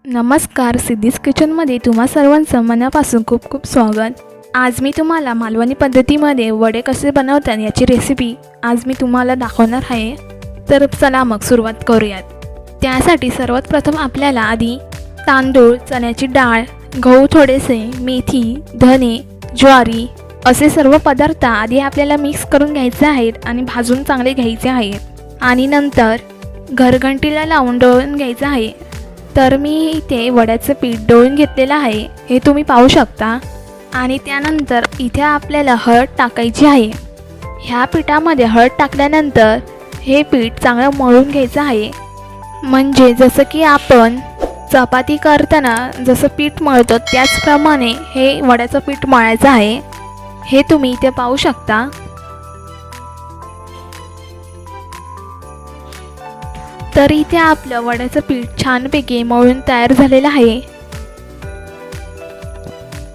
नमस्कार, सिद्धीज किचनमध्ये तुम्हा सर्वांचं मनापासून खूप खूप स्वागत। आज मी तुम्हाला मालवणी पद्धतीमध्ये वडे कसे बनवतात याची रेसिपी आज मी तुम्हाला दाखवणार आहे। तर चला मग सुरुवात करूयात। त्यासाठी सर्वात प्रथम आपल्याला आधी तांदूळ, चण्याची डाळ, गहू थोडेसे, मेथी, धने, ज्वारी असे सर्व पदार्थ आधी आपल्याला मिक्स करून घ्यायचे आहेत आणि भाजून चांगले घ्यायचे आहेत आणि नंतर घरघंटीला लावून दळून घ्यायचं आहे। तर मी इथे वड्याचं पीठ दळून घेतलेलं आहे, हे तुम्ही पाहू शकता। आणि त्यानंतर इथे आपल्याला हळद टाकायची आहे। ह्या पिठामध्ये हळद टाकल्यानंतर हे पीठ चांगलं मळून घ्यायचं आहे, म्हणजे जसं की आपण चपाती करताना जसं पीठ मळतो त्याचप्रमाणे हे वड्याचं पीठ मळायचं आहे, हे तुम्ही इथे पाहू शकता। तर इथे आपलं वड्याचं पीठ छानपैकी मळून तयार झालेलं आहे।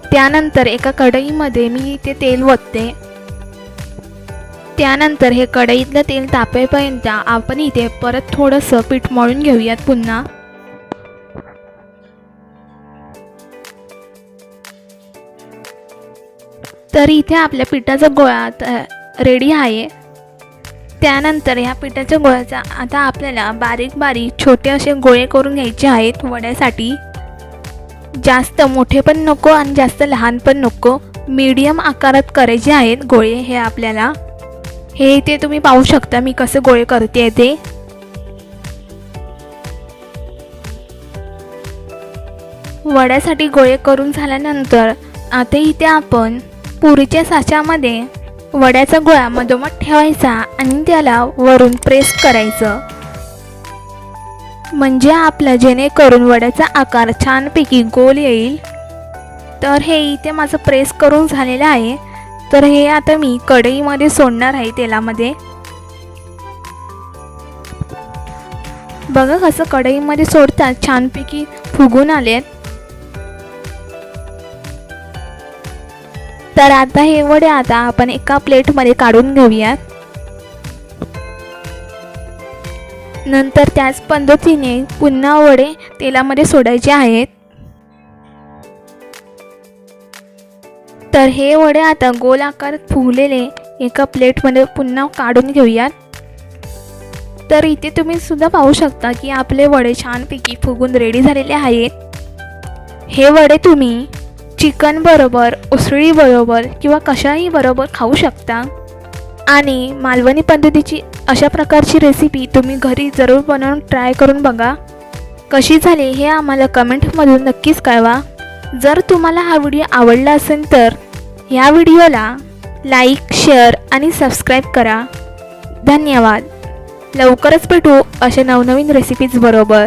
त्यानंतर एका कढईमध्ये मी इथे तेल ओतते। त्यानंतर हे कढईतलं तेल तापेपर्यंत आपण इथे परत थोडंसं पीठ मळून घेऊयात पुन्हा। तर इथे आपल्या पिठाचा गोळा रेडी आहे। त्यानंतर ह्या पिठाच्या गोळ्याचा आता आपल्याला बारीक बारीक छोटे असे गोळे करून घ्यायचे आहेत वड्यासाठी। जास्त मोठे पण नको आणि जास्त लहान पण नको, मीडियम आकारात करायचे आहेत गोळे हे आपल्याला। हे इथे तुम्ही पाहू शकता मी कसे गोळे करते ते। वड्यासाठी गोळे करून झाल्यानंतर आता इथे आपण पुरीच्या साच्यामध्ये वड्याचा गोळा मधोमध ठेवायचा आणि त्याला वरून प्रेस करायचं, म्हणजे आपला जेणेकरून वड्याचा आकार छानपैकी गोल येईल। तर हे इथे माझं प्रेस करून झालेलं आहे। तर हे आता मी कढईमध्ये सोडणार आहे तेलामध्ये। बघा कसं कढईमध्ये सोडतात छानपैकी फुगून आलेत। तर आता हे वडे आता आपण एका प्लेटमध्ये काढून घेऊयात। नंतर त्याच पद्धतीने पुन्हा वडे तेलामध्ये सोडायचे आहेत। तर हे वडे आता गोल आकारात फुगलेले एका प्लेटमध्ये पुन्हा काढून घेऊयात। तर इथे तुम्ही सुद्धा पाहू शकता की आपले वडे छानपैकी फुगून रेडी झालेले आहेत। हे वडे तुम्ही चिकन बरोबर, उसळी बरोबर किंवा कशाही बरोबर खाऊ शकता। आणि मालवणी पद्धतीची अशा प्रकारची रेसिपी तुम्ही घरी जरूर बनवून ट्राय करून बघा, कशी झाली हे आम्हाला कमेंटमधून नक्कीच कळवा। जर तुम्हाला हा व्हिडिओ आवडला असेल तर या व्हिडिओला लाईक, शेअर आणि सबस्क्राईब करा। धन्यवाद। लवकरच भेटू अशा नवनवीन रेसिपीज बरोबर।